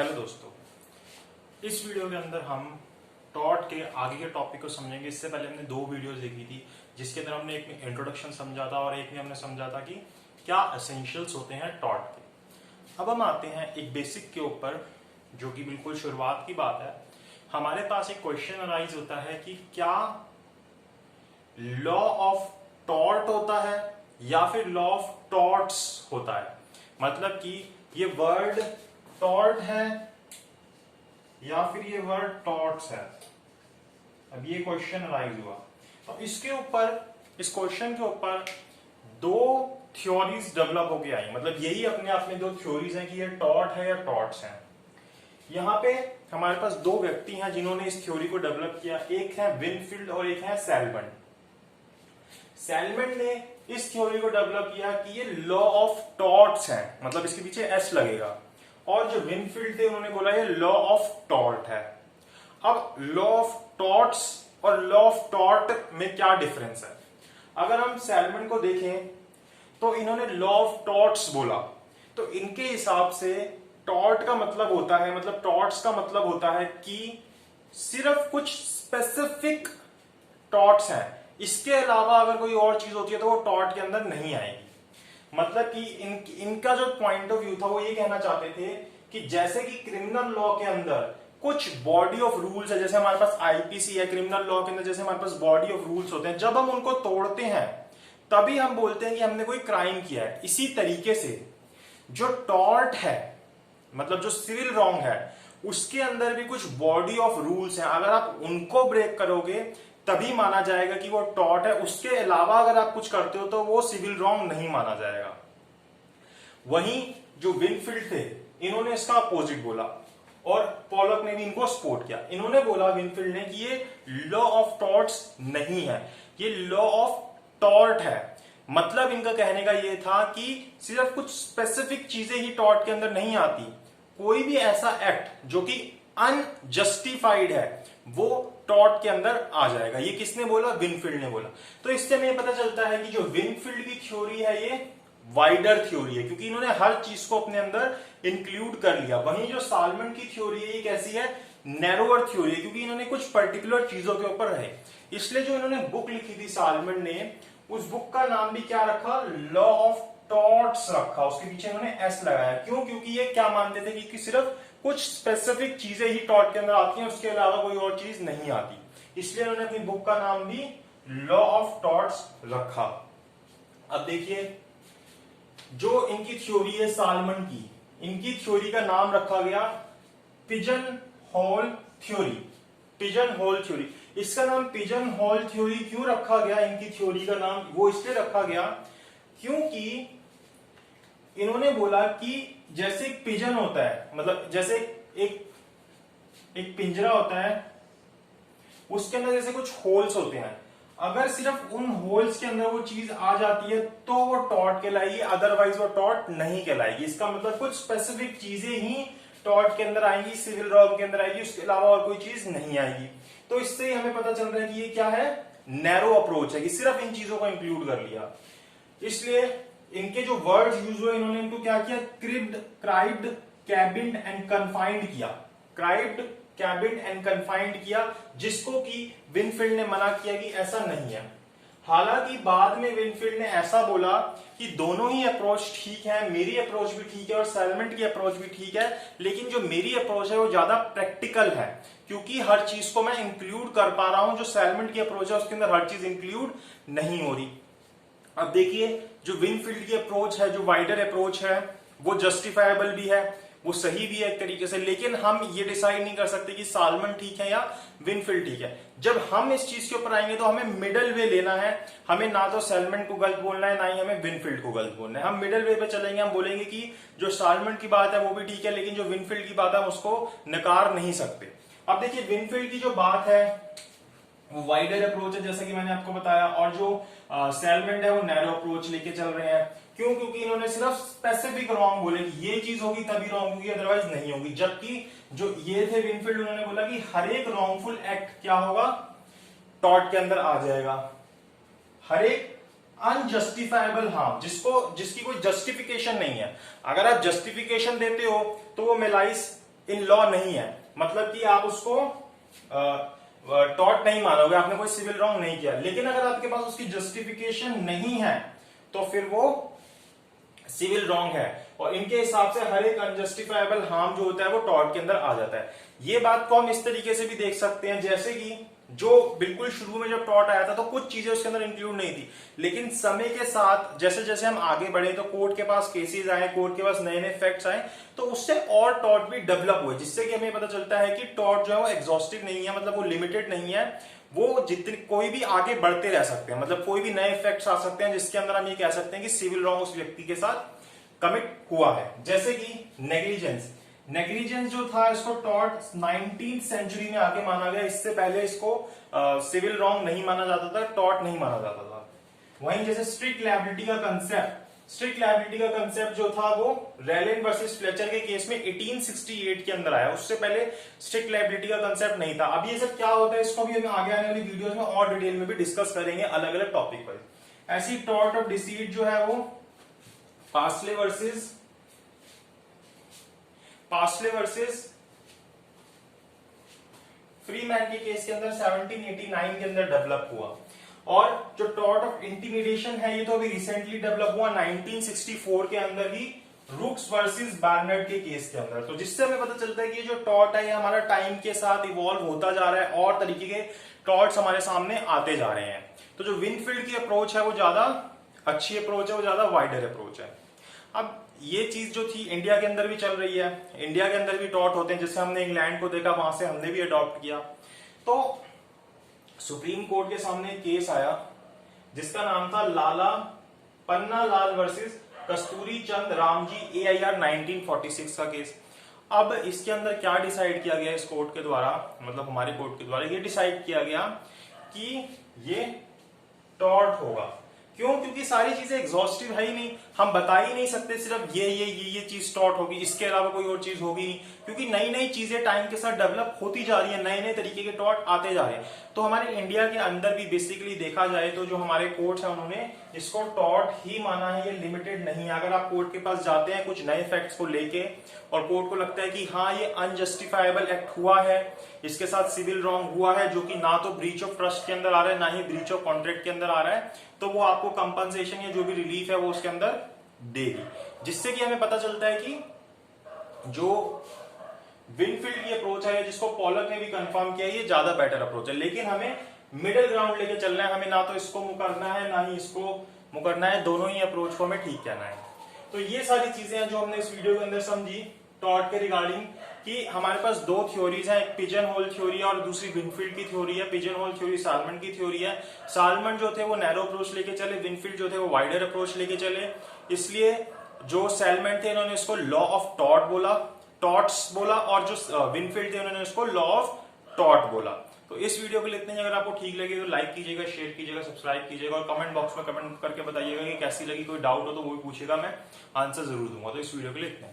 Hello दोस्तों, इस video के अंदर हम टॉट के आगे के टॉपिक को समझेंगे। इससे पहले हमने दो वीडियोस देखी थी, जिसके अंदर हमने एक में इंट्रोडक्शन समझा था और एक में हमने समझा था कि क्या एसेंशियल्स होते हैं टॉट के। अब हम आते हैं एक बेसिक के ऊपर, जो कि बिल्कुल शुरुआत की बात है। हमारे पास एक क्वेश्चन अराइज होता है कि क्या लॉ ऑफ टॉर्ट होता है या फिर लॉ ऑफ टॉर्ट्स होता है। मतलब कि ये वर्ड टॉर्ट है या फिर ये वर्ड टॉर्ट्स है। अब ये क्वेश्चन अराइज हुआ, तो इसके ऊपर, इस क्वेश्चन के ऊपर दो थ्योरीज डेवलप होके आई। मतलब यही अपने आप में दो थ्योरीज हैं कि ये टॉर्ट है या टॉर्ट्स हैं। यहां पे हमारे पास दो व्यक्ति हैं जिन्होंने इस थ्योरी को डेवलप किया। एक है विनफील्ड और एक है सैलमन। सैलमन ने इस थ्योरी को डेवलप किया कि ये लॉ ऑफ टॉर्ट्स है, मतलब इसके पीछे एस लगेगा। और जो विनफील्ड थे उन्होंने बोला ये लॉ ऑफ टॉर्ट है। अब लॉ ऑफ टॉर्ट्स और लॉ ऑफ टॉर्ट में क्या डिफरेंस है। अगर हम सैलमन को देखें तो इन्होंने लॉ ऑफ टॉर्ट्स बोला, तो इनके हिसाब से टॉर्ट का मतलब होता है, मतलब टॉर्ट्स का मतलब होता है कि सिर्फ कुछ स्पेसिफिक टॉर्ट्स हैं, इसके अलावा अगर कोई और चीज होती है तो वो टॉर्ट के अंदर नहीं आएगी। मतलब कि इनका जो पॉइंट ऑफ व्यू था वो ये कहना चाहते थे कि जैसे कि क्रिमिनल लॉ के अंदर कुछ बॉडी ऑफ रूल्स है, जैसे हमारे पास आईपीसी है, क्रिमिनल लॉ के अंदर जैसे हमारे पास बॉडी ऑफ रूल्स होते हैं, जब हम उनको तोड़ते हैं तभी हम बोलते हैं कि हमने कोई क्राइम किया है। इसी तरीके से जो टॉर्ट है, मतलब जो सिविल रॉन्ग है, उसके अंदर भी कुछ बॉडी ऑफ रूल्स हैं। अगर आप उनको ब्रेक करोगे तभी माना जाएगा कि वो टॉर्ट है। उसके अलावा अगर आप कुछ करते हो तो वो सिविल रॉन्ग नहीं माना जाएगा। वहीं जो विनफील्ड थे इन्होंने इसका अपोजिट बोला और पॉलक ने भी इनको सपोर्ट किया। इन्होंने बोला, विनफील्ड ने, कि ये लॉ ऑफ टॉर्ट्स नहीं है, ये लॉ ऑफ टॉर्ट है। मतलब इनका कहने का ये था कि सिर्फ कुछ स्पेसिफिक चीजें ही टॉर्ट के अंदर नहीं आती। कोई भी ऐसा एक्ट जो कि अनजस्टिफाइड है वो टॉर्ट के अंदर आ जाएगा। ये किसने बोला? विनफील्ड ने बोला। तो इससे हमें पता चलता है कि जो विनफील्ड की थ्योरी है ये वाइडर थ्योरी है, क्योंकि इन्होंने हर चीज को अपने अंदर इंक्लूड कर लिया। वहीं जो सैलमन की थ्योरी है ये कैसी है? नैरोअर थ्योरी है, क्योंकि इन्होंने कुछ पर्टिकुलर चीजों के ऊपर रहे। इसलिए जो इन्होंने बुक लिखी थी सैलमन ने, उस बुक का नाम भी क्या रखा? लॉ ऑफ टॉर्ट्स रखा। उसके पीछे इन्होंने एस लगाया। क्यों? क्योंकि ये क्या मानते थे कि सिर्फ कुछ स्पेसिफिक चीजें ही टॉर्ट के अंदर आती हैं, उसके अलावा कोई और चीज नहीं आती। इसलिए उन्होंने अपनी बुक का नाम भी लॉ ऑफ टॉर्ट्स रखा। अब देखिए, जो इनकी थ्योरी है सैलमन की, इनकी थ्योरी का नाम रखा गया pigeon whole theory. Pigeon whole theory, इसका नाम पिजन होल थ्योरी क्यों रखा गया? इनकी थ्योरी का नाम वो इसलिए रखा गया क्योंकि इन्होंने बोला कि जैसे एक पिजन होता है, मतलब जैसे एक पिंजरा होता है, उसके अंदर जैसे कुछ होल्स होते हैं। अगर सिर्फ उन होल्स के अंदर वो चीज आ जाती है तो वो टॉर्ट कहलाएगी, अदरवाइज वो टॉर्ट नहीं कहलाएगी। इसका मतलब कुछ स्पेसिफिक चीजें ही टॉर्ट के अंदर आएंगी, सिविल रॉन्ग के अंदर आएगी, उसके अलावा और कोई चीज नहीं आएगी। तो इससे ही हमें पता चल रहा है कि ये क्या है? नैरो अप्रोच है, कि सिर्फ इन चीजों को इंक्लूड कर लिया। इसलिए इनके जो वर्ड्स यूज हुए, इन्होंने इनको क्या किया? क्राइब्ड, कैबिन्ड एंड कन्फाइंड किया। क्राइब्ड, कैबिन्ड एंड कन्फाइंड किया, जिसको कि विनफील्ड ने मना किया कि ऐसा नहीं है। हालांकि बाद में विनफील्ड ने ऐसा बोला कि दोनों ही अप्रोच ठीक है, मेरी अप्रोच भी ठीक है और सैलमन की अप्रोच भी ठीक है, लेकिन जो मेरी अप्रोच है वो ज्यादा प्रैक्टिकल है, क्योंकि हर चीज को मैं इंक्लूड कर पा रहा हूं। जो सैलमन की अप्रोच है उसके अंदर हर चीज इंक्लूड नहीं हो रही। अब देखिए, जो विनफील्ड की अप्रोच है, जो वाइडर अप्रोच है, वो जस्टिफाइबल भी है, वो सही भी है एक तरीके से, लेकिन हम ये डिसाइड नहीं कर सकते कि सैलमन ठीक है या विनफील्ड ठीक है। जब हम इस चीज के ऊपर आएंगे तो हमें मिडल वे लेना है। हमें ना तो सैलमन को गलत बोलना है, ना ही हमें विनफील्ड को गलत बोलना है। हम मिडल वे पे चलेंगे। हम बोलेंगे कि जो सैलमन की बात है वो भी ठीक है, लेकिन जो विनफील्ड की बात है हम उसको नकार नहीं सकते। अब देखिए, विनफील्ड की जो बात है वो वाइडर अप्रोच है, जैसे कि मैंने आपको बताया, और जो सैलमन है वो नैरो अप्रोच लेके चल रहे हैं। क्यों? क्योंकि इन्होंने सिर्फ स्पेसिफिक रॉन्ग बोले कि ये चीज होगी तभी रॉन्ग होगी, अदरवाइज नहीं होगी। जबकि जो ये थे विनफील्ड, उन्होंने बोला कि हर एक रॉन्गफुल एक्ट क्या होगा? टॉर्ट के अंदर आ जाएगा। हर एक अनजस्टिफाइबल हार्म, जिसकी कोई जस्टिफिकेशन नहीं है। अगर आप जस्टिफिकेशन देते हो तो वो मेलाइस इन लॉ नहीं है, मतलब कि आप उसको टॉर्ट नहीं मानोगे, आपने कोई सिविल रॉन्ग नहीं किया। लेकिन अगर आपके पास उसकी जस्टिफिकेशन नहीं है तो फिर वो सिविल रॉन्ग है, और इनके हिसाब से हर एक अनजस्टिफाइबल हार्म जो होता है वो टॉर्ट के अंदर आ जाता है। ये बात को हम इस तरीके से भी देख सकते हैं, जैसे कि जो बिल्कुल शुरू में जब टॉर्ट आया था तो कुछ चीजें उसके अंदर इंक्लूड नहीं थी, लेकिन समय के साथ जैसे जैसे हम आगे बढ़े तो कोर्ट के पास केसेस आए, कोर्ट के पास नए नए फैक्ट्स आए, तो उससे और टॉर्ट भी डेवलप हुए, जिससे कि हमें पता चलता है कि टॉर्ट जो है वो एग्जॉस्टिव नहीं है, मतलब वो लिमिटेड नहीं है, वो जितने कोई भी आगे बढ़ते रह सकते हैं, मतलब कोई भी नए फैक्ट्स आ सकते हैं जिसके अंदर हम ये कह सकते हैं कि सिविल रॉन्ग उस व्यक्ति के साथ कमिट हुआ है। जैसे कि नेग्लिजेंस जो था इसको टॉर्ट 19वीं सेंचुरी में आके माना गया, इससे पहले इसको सिविल रॉन्ग नहीं माना जाता था, टॉर्ट नहीं माना जाता था। वहीं जैसे स्ट्रिक्ट लायबिलिटी का कंसेप्ट जो था वो रेलिन वर्सेस फ्लेचर के केस में 1868 के अंदर आया, उससे पहले स्ट्रिक्ट लायबिलिटी का कंसेप्ट नहीं था। अब ये सब क्या होता है इसको भी हम आगे आने वाली वीडियोस में और डिटेल में भी डिस्कस करेंगे अलग अलग टॉपिक पर। ऐसी टॉर्ट ऑफ डिसीट जो है वो पास्ले वर्सेस फ्रीमैन के केस के अंदर 1789 के अंदर डेवलप हुआ। और जो टॉर्ट ऑफ इंटिमिडेशन है ये तो अभी रिसेंटली डेवलप हुआ 1964 के अंदर ही रूक्स वर्सेस बार्नर्ड के केस के अंदर। तो जिससे हमें पता चलता है कि जो टॉर्ट है ये हमारा टाइम के साथ इवॉल्व होता जा रहा है और तरीके के टॉर्ट्स हमारे सामने आते जा रहे हैं। तो जो विनफील्ड की अप्रोच है वो ज्यादा अच्छी अप्रोच है, वो ज्यादा वाइडर अप्रोच है। अब ये चीज जो थी इंडिया के अंदर भी चल रही है, इंडिया के अंदर भी टॉर्ट होते हैं, जैसे हमने इंग्लैंड को देखा वहां से हमने भी अडॉप्ट किया। तो सुप्रीम कोर्ट के सामने केस आया जिसका नाम था लाला पन्नालाल वर्सेस कस्तूरी चंद रामजी AIR 1946 का केस। अब इसके अंदर क्या डिसाइड किया गया इस कोर्ट के द्वारा, मतलब हमारे कोर्ट के द्वारा ये डिसाइड किया गया कि ये टॉर्ट होगा। क्यों? क्योंकि सारी चीजें एग्जॉस्टिव है ही नहीं, हम बता ही नहीं सकते सिर्फ ये चीज टॉर्ट होगी, इसके अलावा कोई और चीज होगी नहीं, क्योंकि नई नई चीजें टाइम के साथ डेवलप होती जा रही है, नए नए तरीके के टॉर्ट आते जा रहे हैं। तो हमारे इंडिया के अंदर भी बेसिकली देखा जाए तो जो हमारे कोर्ट्स है उन्होंने इसको टॉर्ट ही माना है, ये लिमिटेड नहीं है। अगर आप कोर्ट के पास जाते हैं कुछ नए फैक्ट्स को लेके और कोर्ट को लगता है कि हाँ ये अनजस्टिफाइबल एक्ट हुआ है, इसके साथ सिविल रॉन्ग हुआ है जो कि ना तो ब्रीच ऑफ ट्रस्ट के अंदर आ रहा है ना ही ब्रीच ऑफ कॉन्ट्रैक्ट के अंदर आ रहा है, तो वो आपको कंपनसेशन या जो भी रिलीफ है वो उसके अंदर देगी। जिससे कि हमें पता चलता है कि जो विनफील्ड की अप्रोच है जिसको पॉलक ने भी कंफर्म किया ये ज्यादा बेटर अप्रोच है। लेकिन हमें मिडिल ग्राउंड लेके चलना है, हमें ना तो इसको मुकरना है ना ही इसको मुकरना है, दोनों ही अप्रोच को हमें ठीक कहना है। तो ये सारी चीजें हैं जो हमने इस वीडियो के अंदर समझी टॉर्ट के रिगार्डिंग, कि हमारे पास दो थ्योरीज हैं, एक पिजन होल थ्योरी और दूसरी विनफील्ड की थ्योरी है। पिजन होल थ्योरी सालमन की थ्योरी है, सालमन जो थे वो नैरो अप्रोच लेके चले, विनफील्ड जो थे वो वाइडर अप्रोच लेके चले। इसलिए जो सैलमन थे इन्होंने इसको लॉ ऑफ टॉर्ट बोला, टॉर्ट्स बोला, और जो विनफील्ड थे उन्होंने इसको लॉ ऑफ टॉर्ट बोला। तो इस वीडियो के लिए इतना ही। अगर आपको ठीक लगे तो लाइक कीजिएगा, शेयर कीजिएगा, सब्सक्राइब कीजिएगा और कमेंट बॉक्स में कमेंट करके बताइएगा कि कैसी लगी। कोई डाउट हो तो वो भी पूछेगा, मैं आंसर जरूर दूंगा। तो इस वीडियो के लिए इतना ही।